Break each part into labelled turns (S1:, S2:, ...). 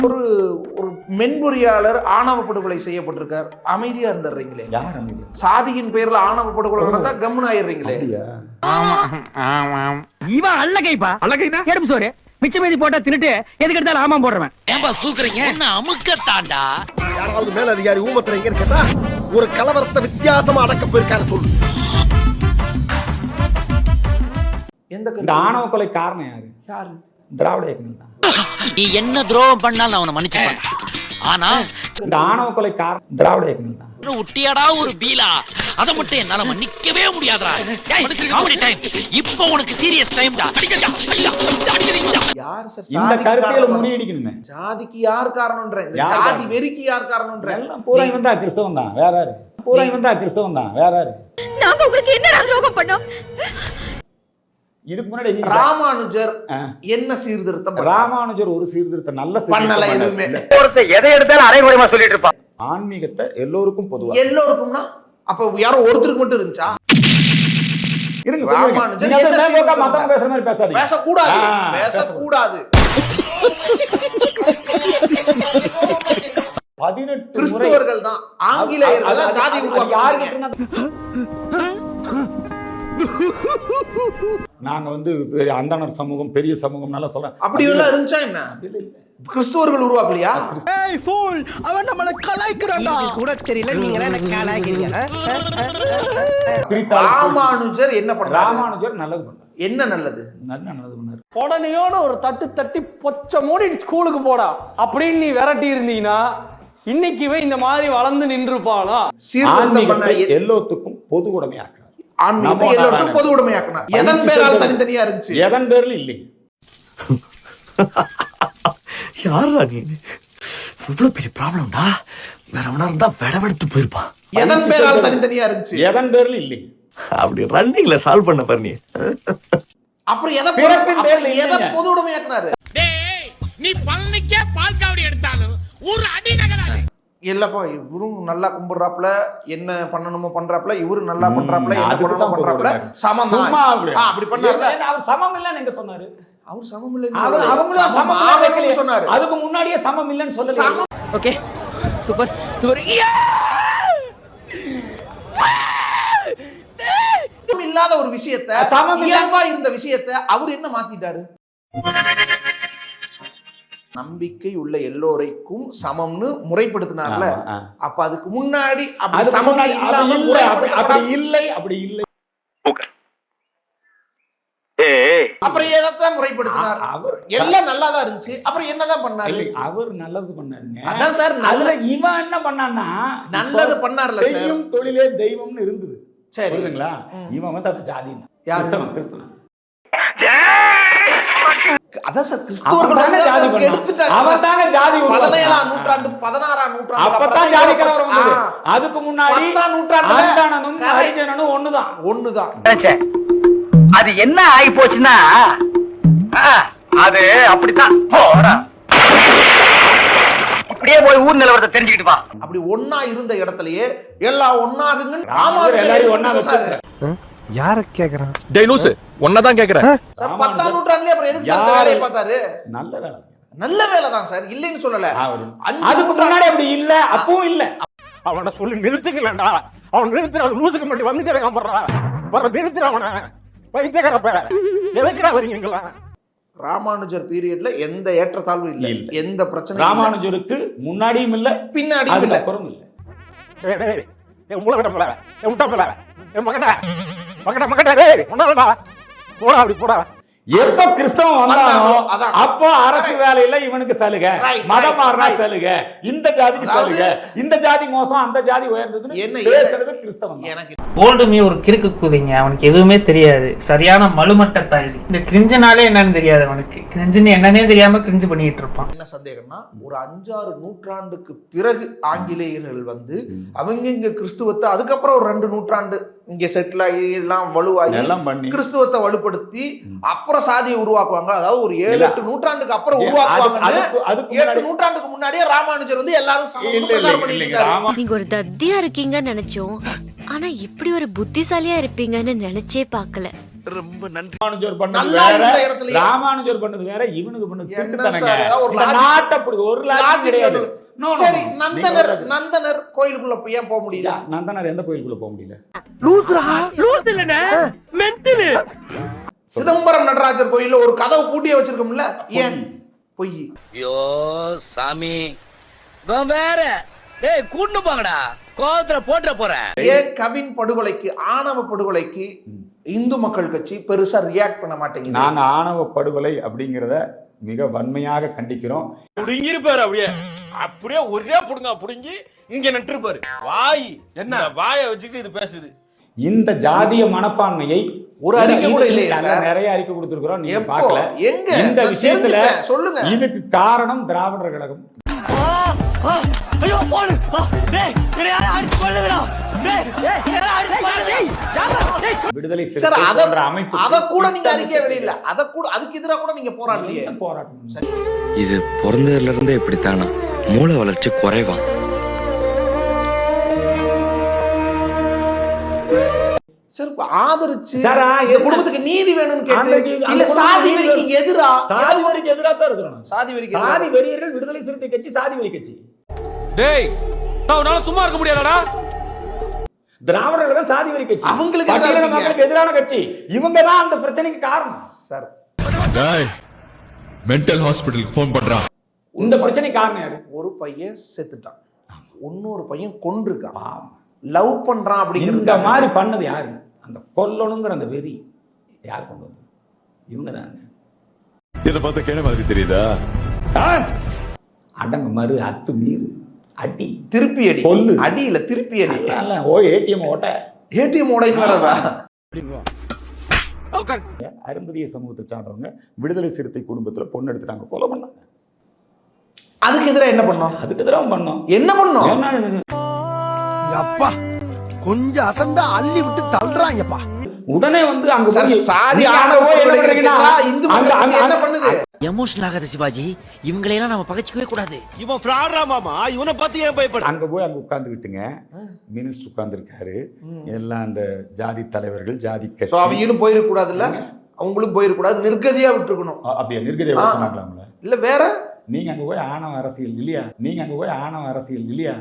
S1: ஒரு ஒரு மென்பொறியாளர் ஆணவ படுகொலை செய்யப்பட்டிருக்கார், அமைதியா இருந்துடுறீங்களே.
S2: யார் அமைதி?
S1: சாதியின் பேர்ல ஆணவ படுகொலை நடந்தா கம்முன்னு ஆயிடுறீங்களே.
S3: இவன் அல்லகைப்பா, அல்லகைனா எடுப்பு சோறு மிச்சம் மீதி போட்டா தின்னுட்டு எதுக்கு எடுத்தாலும் ஆமாம் போடுறவன்.
S4: ஏன்பா தூக்குறீங்க? என்ன அமுக்கத்தாண்டா?
S5: யாராவது மேல அதிகாரி ஊமத்துறீங்கன்னு கேட்டா ஒரு கலவரத்தை வித்தியாசமா அடக்க போயிருக்காரு சொல்லு.
S2: இந்த ஆணவ கொலை காரணம் யாரு?
S1: யாரு?
S2: திராவிட இயக்கங்கள் தான்.
S4: நீ என்ன துரோகம் பண்ணாலும் அவனை மன்னிச்சுப்பான். ஆனா
S2: இந்த ஆணவ கொலை காரணம் திராவிட இயக்கங்கள் தான்.
S4: உட்டியாடா ஒரு பீலா, அத மட்டும் என்னால மன்னிக்கவே முடியாதுடா. இப்போ உனக்கு சீரியஸ் டைம்டா.
S1: யார் சார்
S2: இந்த கருத்தியல முறியடிக்கணுமே.
S1: ஜாதிக்கு யார் காரணம்ன்ற, இந்த ஜாதி வெறிக்கு யார் காரணம்ன்ற?
S2: எல்லாம் பூரா இவன் தான் கிறிஸ்தவன் தான், வேற யாரு? பூரா இவன் தான் கிறிஸ்தவன் தான், வேற யாரு?
S6: நாங்க உங்களுக்கு என்ன துரோகம் பண்ணோம்?
S2: இதுக்கு முன்னாடி
S1: ராமானுஜர் என்ன சீர்திருத்தம்?
S2: ராமானுஜர் ஒரு சீர்திருத்தம் நல்ல
S1: பண்ணல எதுவுமே.
S3: ஒருத்தர் எதை எடுத்தாலும் அரைகுறைமா சொல்லிட்டு இருப்பான்.
S2: ஆன்மீகத்தை எல்லோருக்கும் பொதுவா.
S1: எல்லோருக்கும்னா அப்ப யாரோ ஒருத்தருக்கு மட்டும் இருந்துச்சா?
S2: இருங்க,
S1: ராமானுஜர்
S2: என்ன சீர்திருத்தம்? மத்தவங்க பேசுற மாதிரி பேசாதீங்க.
S1: பேசக்கூடாது, பேசக்கூடாது.
S2: 18
S1: கிறிஸ்தவர்கள் தான் ஆங்கிலேயர்கள் தான் ஜாதி உருவாக்குறாங்க.
S2: நாங்க வந்து அந்தனர் சமூகம் பெரிய சமூகம் நல்லா சொல்றேன்.
S1: அப்படி எல்லாம் இருந்துச்சா என்ன? கிறிஸ்துவர்கள் உருவாக்கலையா?
S5: ஏய் ஃபூல், அவன் நம்மள கலாய்க்கறான்டா. கூட தெரியல நீங்களே என்ன கலாய்க்கிறீங்க.
S1: ராமானுஜர் என்ன பண்ணாரு?
S2: ராமானுஜர் நல்லது பண்ணாரு.
S1: என்ன நல்லது?
S2: நல்லது பண்ணாரு.
S3: உடனேயோட ஒரு தட்டு தட்டி பொச்ச மூடி ஸ்கூலுக்கு போடா அப்படின்னு நீ விரட்டி இருந்தீங்கன்னா இன்னைக்கு இந்த மாதிரி வளர்ந்து நின்றுப்பானா?
S1: சீர்திருத்தம் பண்ண
S2: எல்லாத்துக்கும் பொது உடைமையாக்க.
S1: ஆன்மீகத்தை எல்லாருக்கும் பொது உடைமையாக்கணும். எதன் பேரால் தனித்தனியா இருந்துச்சு?
S2: எதன் பேர்ல இல்லை.
S5: யாரா நீ? இவ்வளவு பெரிய ப்ராப்ளம்டா. வேற அவனா இருந்தா வெடவெடுத்து போயிருப்பான்.
S1: எதன் பேரால் தனித்தனியா இருந்துச்சு?
S2: எதன் பேர்ல இல்லை.
S5: அப்படி ரன்னிங்ல சால்வ் பண்ண பாரு நீ.
S1: அப்புறம் எதை பொது உடைமையாக்குனாரு?
S4: டேய், நீ பழனிக்கே பால் காவடி எடுத்தாலும் ஒரு அடி நகராது.
S1: இல்லப்பா, இவரும் நல்லா கும்பிடுறாப்ல, என்ன பண்ணணுமோ பண்றாப்ல, இவரு நல்லா பண்றாப்ல, என்ன பண்ணணுமோ பண்றாப்ல, சமம் தான். அப்படி பண்ணார்ல.
S2: அவர் சமம் இல்லன்னு எங்க சொன்னாரு?
S1: அவர் சமம் இல்லன்னு
S2: சொன்னாரு. அதுக்கு முன்னாடியே சமம் இல்லன்னு சொல்லல.
S4: Okay, super super.
S1: இல்லாத ஒரு விஷயத்தை, இயல்பா இருந்த விஷயத்தை அவர் என்ன மாத்திட்டாரு? நம்பிக்கை உள்ள எல்லோரைக்கும் சமம்னு முறைப்படுத்தினார்ல. அப்ப அதுக்கு முன்னாடி அப்படி சமம் இல்லாம முறைப்படுத்த இல்லை. அப்படி இல்லை. அப்புறம் எதான் முறைப்படுத்தினார்? எல்லாம் நல்லாதான் இருந்துச்சு. அப்புறம் என்னதான் பண்ணாரு?
S2: அவர் நல்லது பண்ணாருங்க.
S1: அதான் சார் நல்ல.
S2: இவன் என்ன பண்ணான்னா நல்லது பண்ணார்ல. செய்யும் தொழிலே தெய்வம்னு இருந்தது. சரி, புரியுதுங்களா? இவன் வந்து அந்த ஜாதி கிறிஸ்தவன்.
S1: அதான் சார் கிறிஸ்தவர்கள் எடுத்துட்டாங்க.
S2: அவன் தாங்க ஜாதி.
S1: 17ஆம் நூற்றாண்டு 16ஆம் நூற்றாண்டு
S2: அப்பதான் ஜாதி கலவரம் வந்தது. அதுக்கு முன்னாடி
S1: 10ஆம் நூற்றாண்டுல
S2: அந்தணனும் ஹரிஜனனும் ஒண்ணுதான்.
S3: அது என்ன ஆகி போச்சுன்னா அது அப்படித்தான். இப்படியே போய் ஊர் நிலவரத்தை தெரிஞ்சுக்கிட்டு வா.
S1: அப்படி ஒன்னா இருந்த இடத்துலயே எல்லாம் ஒன்னாகுங்க.
S2: எல்லாரும் ஒன்னா வச்சாங்க.
S5: யார கேக்குறான்?
S7: டேய் லூசு, ஒன்னதான் கேக்குறேன்.
S1: சார் 10ஆம் நூற்றாண்டுலயே அப்புறம் எதுக்கு சார் இந்த வேலையை பார்த்தாரு?
S2: நல்ல வேலை.
S1: நல்ல வேலை தான் சார், இல்லைன்னு சொல்லல.
S2: அதுக்கு முன்னாடி அப்படி இல்ல, அப்பவும் இல்ல.
S3: அவனை சொல்லி நிறுத்துக்கலடா. அவன் நிறுத்துற லூசுக்கு மட்டும் வந்துட்டே இருக்கான். வர நிறுத்துற அவனை. வைத்தியக்காரப்ப எதுக்குடா வரீங்களா?
S1: ராமானுஜர் பீரியட்ல எந்த ஏற்றத்தாழ்வும் இல்ல, எந்த பிரச்சனையும்.
S2: ராமானுஜருக்கு முன்னாடியும் இல்ல,
S1: பின்னாடியும் இல்ல,
S2: அப்புறம் இல்ல.
S3: டேய் என் மூளை கடப்பல, என் முட்டை பல, என் மகடா டேய் ஒண்ணாடா. போடா அப்படி போடா.
S2: எப்ப கிறிஸ்தவம் வந்தானோ அப்போ அரசு வேலையில இவனுக்கு சலுகை, மதம் மாறினா சலுகை, இந்த ஜாதிக்கு சலுகை, இந்த ஜாதி மோசம் அந்த ஜாதி உயர்ந்தது என்ன பேசுறது கிறிஸ்தவம். எனக்கு
S8: ஓல்டுமே ஒரு கிறுக்கு கூதிங்க, அவனுக்கு எதுவுமே தெரியாது. சரியான மலுமட்ட தாயி. இந்த கிரிஞ்சுனாலே என்னன்னு தெரியாது அவனுக்கு. கிரிஞ்சுன்னு என்னன்னே தெரியாம கிரிஞ்சு பண்ணிட்டு இருப்பான்.
S1: என்ன சந்தேகம்னா, ஒரு 5-6 நூற்றாண்டுக்கு பிறகு ஆங்கிலேயர்கள் வந்து அவங்க இங்க கிறிஸ்துவத்தை, அதுக்கப்புறம் ஒரு 2 நூற்றாண்டு இங்க செட்டில் ஆகி எல்லாம் வலுவாகி கிறிஸ்துவத்தை வலுப்படுத்தி அப்புறம் சாதியை உருவாக்குவாங்க. அதாவது ஒரு 7-8 நூற்றாண்டுக்கு அப்புறம் உருவாக்குவாங்க. 8 நூற்றாண்டுக்கு முன்னாடியே ராமானுஜர் வந்து எல்லாரும் பிரச்சாரம் பண்ணிட்டு இருக்காரு.
S6: நீங்க ஒரு தத்தியா இருக்கீங்கன்னு நினைச்சோம், ஆனா இப்படி ஒரு புத்திசாலியா இருப்பீங்கன்னு நினைச்சே பார்க்கல.
S7: ரொம்ப நன்றி.
S2: ராமானுஜர் பண்ணது
S1: நல்லா
S2: வேற,
S1: இருந்த இடத்துல
S2: ராமானுஜர் பண்ணது வேற, இவனுக்கு பண்ணது
S1: என்ன
S2: திருட்டுத்தனங்க.
S1: சார், ஏதாவது ஒரு
S2: இந்த
S1: logic-
S2: நாட்டை ஒரு
S1: logic
S2: லாஜிக் கிடையாது.
S1: வேணும்.
S2: No, no,
S1: சரி,
S2: no.
S1: நந்தனர்
S2: நீங்க
S1: நந்தனர் கோயிலுக்குள்ள போய் ஏன் போக முடியல?
S2: நந்தனர் எந்த கோயிலுக்குள்ள போக முடியல?
S1: சிதம்பரம் நடராஜர் கோயில்ல ஒரு கதவு பூட்டியே வச்சிருக்கோம்ல, ஏன்? பொய்.
S4: ஐயோ சாமி வேற டேய் கூண்டு போங்கடா, கோவத்துல போட்டுற போறேன்.
S1: ஏன் கவின் படுகொலைக்கு, ஆணவ படுகொலைக்கு இந்து மக்கள் கட்சி பெருசா ரியாக்ட் பண்ண மாட்டேங்குது?
S2: நாங்க ஆணவ படுகொலை அப்படிங்கிறத மிக வன்மையாக கண்டிக்கிறோம்.
S3: புடுங்கிருப்பாரு அப்படியே அப்படியே ஒரே புடுங்க புடுங்கி இங்க நட்டுருப்பாரு. வாய் என்ன வாயை வச்சுக்கிட்டு இது பேசுது.
S2: இந்த ஜாதிய மனப்பான்மையை
S1: ஒரு அறிக்கை கூட இல்லையே
S2: நாங்க
S1: சார்.
S2: நிறைய அறிக்கை கொடுத்திருக்கிறோம், நீங்க
S1: எப்போ?
S2: பார்க்கல.
S1: எங்க?
S2: இந்த
S1: நான்
S2: விஷயத்துல
S1: தெரிஞ்சுப்பேன். சொல்லுங்க.
S2: இதுக்கு காரணம் திராவிடர் கழகம்.
S5: ஐயோ போடு டேய் யாரை அடிச்சு கொல்லுங்கடா டேய் அடிச்சு கொல்லு டேய்
S2: விடுதலை
S1: சார்,
S2: சிறுத்தை
S1: அத
S2: போன்ற அமைப்பு
S1: அத கூட நீங்க அறிக்கையே வெளியில, அத கூட அதுக்கு எதிராக கூட நீங்க போராடலையே.
S2: போராட்டம்.
S9: இது பிறந்ததுல இருந்தே இப்படித்தானா? மூளை வளர்ச்சி குறைவா?
S1: சார், ஆதரிச்சு
S2: சார்,
S1: இந்த குடும்பத்துக்கு நீதி வேணும்னு கேட்டு,
S2: அன்றைக்கு
S1: இல்ல
S2: அந்த
S1: சாதி
S2: குடும்பம்
S1: வெறிக்கு எதிரா,
S2: சாதி வெறிக்கு எதிராக தான் இருக்கிறோம்.
S1: சாதி வெறிக்கு
S2: சாதி
S1: எதிரா.
S2: வெறியர்கள் விடுதலை சிறுத்தை கட்சி சாதி வெறி கட்சி.
S7: டேய் உன்னால சும்மா இருக்க முடியாதடா.
S2: திராவிடர்கள் தான் சாதி வெறி கட்சி.
S1: அவங்களுக்கு
S2: பட்டியலின
S1: எதிராக
S2: மக்களுக்கு எதிரான கட்சி. இவங்க தான் அந்த பிரச்சனைக்கு காரணம்.
S1: சார்,
S7: டேய் மென்டல் ஹாஸ்பிடலுக்கு ஃபோன் பண்றா.
S2: இந்த பிரச்சனைக்கு காரணம் யாரு?
S1: ஒரு பையன் செத்துட்டான், இன்னொரு பையன் கொன்றுருக்கான்,
S2: ஆமா.
S1: லவ் பண்றான்
S2: இந்த
S1: அப்படிங்கிறது
S2: மாதிரி பண்ணது யாரு? அந்த கொல்லணுங்கிற அந்த வெறி யார் கொண்டு வந்து? இவங்க தாங்க.
S7: இத பார்த்த கேன மாதிரி தெரியுதா?
S2: அடங்கு மறு அத்து மீறு அடி
S1: திருப்பி அடி,
S2: கொல்லு.
S1: அடி இல்ல திருப்பி அடி.
S2: ஓ ஏடிஎம் ஓட்ட
S1: ஏடிஎம் ஓடைன்னு வரதா?
S2: அருந்ததிய சமூகத்தை சார்ந்தவங்க விடுதலை சிறுத்தை குடும்பத்துல பொண்ணு எடுத்துட்டாங்க, கொலை பண்ணாங்க.
S1: அதுக்கு எதிராக என்ன பண்ணோம்?
S2: அதுக்கு எதிராக பண்ணோம்.
S1: என்ன பண்ணோம்?
S5: அப்பா கொஞ்சம் அசந்தா அள்ளி விட்டு தள்ளுறாங்கப்பா.
S2: உடனே வந்து அங்க
S1: சார்,
S2: போய்
S1: சாதி
S2: நீங்க
S1: ஆணவ
S2: அங்க போய் என்ன
S1: படுகொலைக்கு
S2: பண்றீங்கன்னா,
S1: எதிராக இந்து மக்கள் கட்சி என்ன பண்ணுது?
S4: எமோஷனல் ஆகாத சிவாஜி, இவங்களையெல்லாம் நம்ம பகைச்சிக்கவே கூடாது.
S5: இவன் ஃப்ராடா மாமா, இவனை பத்தி ஏன் பயப்பட?
S2: அங்க போய் அங்க உட்கார்ந்துகிட்டுங்க, மினிஸ்டர் உட்கார்ந்துருக்காரு, எல்லாம் அந்த ஜாதி தலைவர்கள், ஜாதி
S1: சோ
S2: கட்சி.
S1: அவங்களும் போயிட கூடாதுல்ல, அவங்களும் போயிட கூடாது, நிர்கதியா விட்டுருக்கணும்.
S2: அப்படியே நிர்கதியா வச்சுனாங்களா அவங்கள?
S1: இல்ல வேற?
S2: நீங்க அங்க போய் ஆணவ அரசியல் இல்லையா? நீங்க அங்க போய் ஆணவ அரசியல் இல்லையா?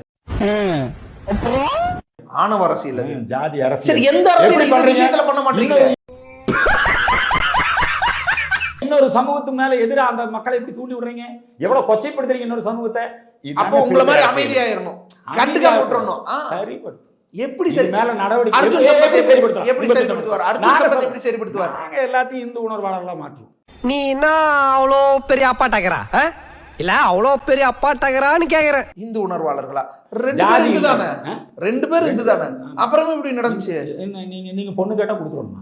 S1: ஆணவ அரசியல் அது.
S2: ஜாதி அரசியல்.
S1: சரி, எந்த அரசியல் இந்த விஷயத்துல பண்ண மாட்டீங்க?
S2: இன்னொரு சமூகத்துக்கு மேல எதிரா அந்த மக்களை எப்படி தூண்டி விடுறீங்க? எவ்வளவு கொச்சைப்படுத்துறீங்க இன்னொரு சமூகத்தை?
S1: அப்போ உங்களை மாதிரி அமைதியாயிரணும், கண்டுக்காம விட்டுறணும்.
S2: சரி,
S1: எப்படி சரி
S2: மேல நடவடிக்கை
S1: அர்ஜுன் சம்பத் எப்படி சரிப்படுத்துவார்? அர்ஜுன் சம்பத் எப்படி சரிப்படுத்துவார்?
S2: நாங்க எல்லாத்தையும் இந்து உணர்வாளர்களா மாற்றுவோம்.
S5: நீ என்ன அவ்வளோ பெரிய அப்பாட்டாகிறா இல்ல அவ்வளோ பெரிய அப்பாட்டாகிறான்னு கேக்குறேன்.
S1: இந்து உணர்வாளர்களா? ரெண்டு பேரும் இந்து தானே, ரெண்டு பேரும் இந்து தானே, அப்புறமே இப்படி நடந்துச்சு.
S2: என்ன நீங்க பொண்ணு கேட்டா கொடுத்துருவோமா?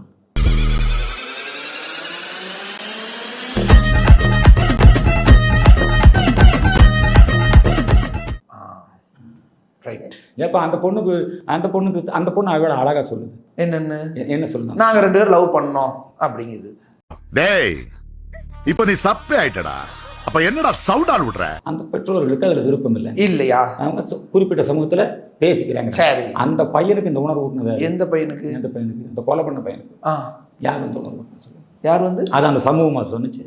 S1: ரைட்.
S2: ஏப்பா அந்த பொண்ணு அவள அழகா சொல்லுது.
S1: என்னன்னு
S2: என்ன சொல்லுங்க?
S1: நாங்க ரெண்டு பேரும் லவ் பண்ணோம் அப்படிங்குது.
S10: டேய் இப்ப நீ சப்பே ஆயிட்டடா, அப்ப என்னடா சவுடால் விடுற?
S2: அந்த பெற்றோர்களுக்கு அதுல விருப்பம் இல்லை
S1: இல்லையா?
S2: அவங்க குறிப்பிட்ட சமூகத்துல பேசிக்கிறாங்க.
S1: சரி,
S2: அந்த பையனுக்கு இந்த உணர்வு ஊட்டினது
S1: எந்த பையனுக்கு?
S2: இந்த கொலை பண்ண பையனுக்கு யார் இந்த உணர்வு ஊட்டினது சொல்லுங்க?
S1: யார் வந்து?
S2: அது அந்த சமூகமா சொன்னுச்சு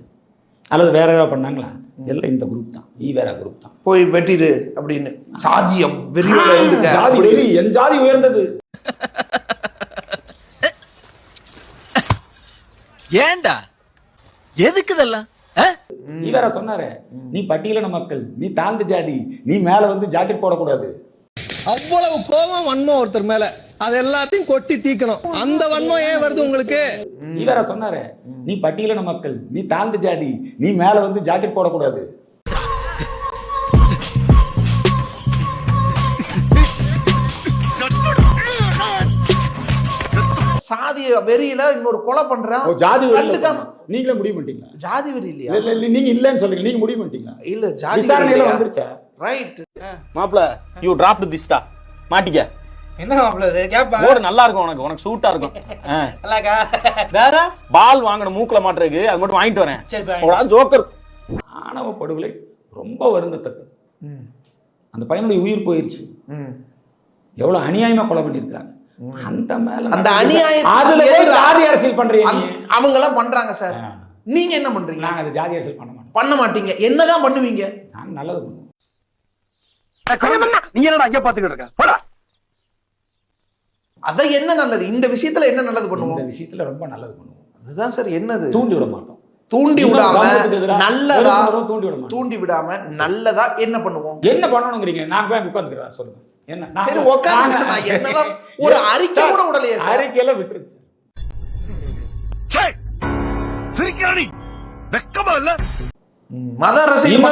S2: அல்லது வேற ஏதாவது பண்ணாங்களா? எல்லாம் இந்த குரூப் தான், வேற குரூப் தான்.
S1: போய் வெட்டிடு அப்படின்னு சாதியம் வெறியோட இருந்துக்க.
S2: ஜாதி வெறி, என் ஜாதி உயர்ந்தது.
S4: ஏண்டா எதுக்கு இதெல்லாம்?
S2: வேற சொன்னாரு, நீ பட்டியலின மக்கள், நீ தாழ்ந்த ஜாதி, நீ மேல வந்து ஜாக்கெட் போடக்கூடாது.
S5: அவ்வளவு கோபம் வன்மம் ஒருத்தர் மேல, அது எல்லாத்தையும் கொட்டி தீக்கணும். அந்த வன்மம் ஏன் வருது உங்களுக்கு?
S2: வேற சொன்னாரு, நீ பட்டியலின மக்கள், நீ தாழ்ந்த ஜாதி, நீ மேல வந்து ஜாக்கெட் போடக்கூடாது.
S1: சாதிய வெறியில இன்னொரு கொலை பண்றான்.
S2: ஜாதி வெறி
S1: கண்டுக்காம
S2: நீங்களே முடிவு பண்ணிட்டீங்களா?
S1: ஜாதி வெறி இல்லையா?
S2: நீங்க இல்லன்னு சொல்றீங்க, நீங்க முடிவு பண்ணிட்டீங்களா?
S1: இல்ல ஜாதி
S2: விசாரணையில வந்துருச்சா?
S1: ரைட்.
S3: மாப்ள யூ டிராப்ட் திஸ்டா மாட்டிக்க.
S8: என்ன மாப்ள இது கேப்பா?
S3: ஓடு நல்லா இருக்கும், உனக்கு சூட்டா இருக்கும்.
S8: நல்லாக்கா? வேற
S3: பால் வாங்கணும் மூக்குல மாட்டுறதுக்கு, அது மட்டும் வாங்கிட்டு வரேன்.
S8: சரி,
S3: ஒரு ஜோக்கர்.
S2: ஆணவ படுகொலை ரொம்ப வருந்தத்தக்கது. அந்த பையனுடைய உயிர் போயிருச்சு. எவ்வளவு அநியாயமா கொலை பண்ணியிருக்காங்க. அந்த மேல
S1: அந்த அநியாயத்துக்கு
S2: அதுல போய்
S1: எதிரா
S2: ஜாதி அரசியல் பண்றீங்க நீ.
S1: அவங்க எல்லாம் பண்றாங்க சார். நீங்க என்ன பண்றீங்க?
S2: நாங்க அந்த ஜாதி அரசியல் பண்ண மாட்டோம்.
S1: பண்ண மாட்டீங்க. என்னதான் பண்ணுவீங்க?
S2: நாங்க நல்லது பண்ணுவோம்.
S3: நீங்க என்னடா அங்கே பாத்துக்கிட்டு இருக்க? போடா.
S1: அத என்ன நல்லது? இந்த விஷயத்துல என்ன நல்லது பண்ணுவோம்?
S2: இந்த விஷயத்துல ரொம்ப நல்லது பண்ணுவோம்.
S1: அதுதான் சார் என்னது?
S2: தூண்டி விட மாட்டோம்.
S1: தூண்டி விடாம நல்லதா,
S2: தூண்டி விட மாட்டோம்.
S1: தூண்டி விடாம நல்லதா என்ன பண்ணுவோம்?
S2: என்ன பண்ணணும்ங்கறீங்க? நான் போய் உட்கார்ந்துக்கிறேன் சொல்லுங்க. என்ன?
S1: சரி உட்கார்ந்து நான் என்னதான் ஒரு அறிக்கை கூட விடலையே சார்.
S2: அறிக்கையில விட்டுருச்சு.
S10: சிரிக்கிறானி வெக்கமா இல்ல?
S1: மத அரசியல்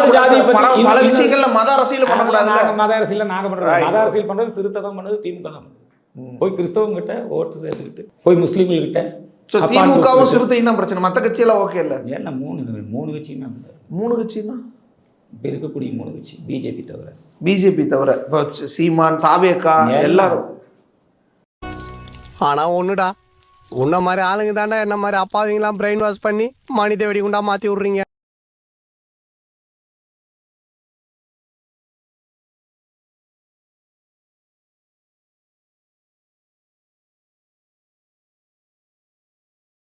S1: பல விஷயங்கள்ல மத அரசியல் பண்ணக்கூடாதுல்ல.
S2: மத அரசியல் நாங்க பண்றோம். மத அரசியல் பண்றது சிறுத்தை தான் பண்ணுது, திமுக தான் பண்ணுது. போய் கிறிஸ்தவங்க கிட்ட ஓட்டு சேர்த்துக்கிட்டு, போய் முஸ்லீம்கள் கிட்ட.
S1: திமுகவும் சிறுத்தையும் தான் பிரச்சனை, மத்த கட்சியெல்லாம் ஓகே இல்ல.
S2: ஏன்னா மூணு கட்சியுமே
S1: மூணு கட்சின்னா
S2: இப்ப இருக்கக்கூடிய 3 கட்சி பிஜேபி தவிர.
S1: பிஜேபி தவிர சீமான், தாவேகா எல்லாரும்.
S3: ஆனா ஒண்ணுடா, உன்ன மாதிரி ஆளுங்க தாண்டா என்ன மாதிரி அப்பாவிங்களாம் பிரெயின் வாஷ் பண்ணி மனித வெடிகுண்டா மாத்தி விடுறீங்க.